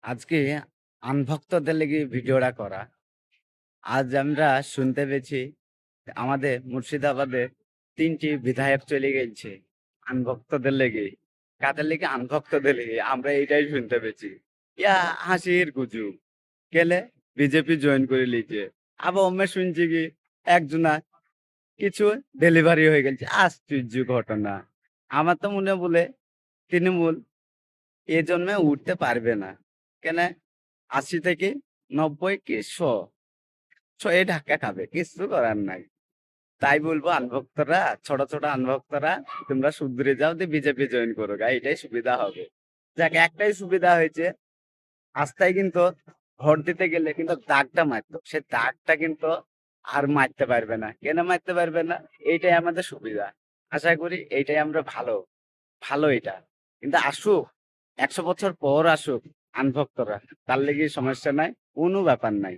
আজকে আনভক্তদের লেগে ভিডিওটা করা। আজ আমরা শুনতে পেয়েছি আমাদের মুর্শিদাবাদে ৩ টি বিধায়ক চলে গেছে আনভক্তদের লেগে। কাদের লেগে? আনভক্তদের লেগে। আমরা এইটাই শুনতে পেয়েছি। ইয়া হাসির গুজব। কেলে? বিজেপি জয়েন করে লিছে। আবার অমনে শুনছি কি একজনা কিছু ডেলিভারি হয়ে গেছে। আশ্চর্য ঘটনা। আমার তো মনে বলে তৃণমূল এ জন্মে উঠতে পারবে না। কেন? ৮০ থেকে ৯০ কি ১০০ এ ধাক্কা খাবে। কিচ্ছু করার নাই। তাই বলবো আনভক্তরা, ছোট, ছোট আনভক্তরা তোমরা শুধরে যাও দিয়ে বিজেপি জয়েন করো গা। এটাই সুবিধা হবে। যাক একটাই সুবিধা হয়েছে, রাস্তায় কিন্তু ভোট দিতে গেলে কিন্তু দাগটা মারতো। সে দাগটা কিন্তু আর মারতে পারবে না। কেন মারতে পারবে না? এইটাই আমাদের সুবিধা। আশা করি এইটাই আমরা ভালো, ভালো এটা। কিন্তু আসুক, ১০০ বছর পর আসুক আনভক্তরা। তার লেগে সমস্যা নাই, কোনো ব্যাপার নাই।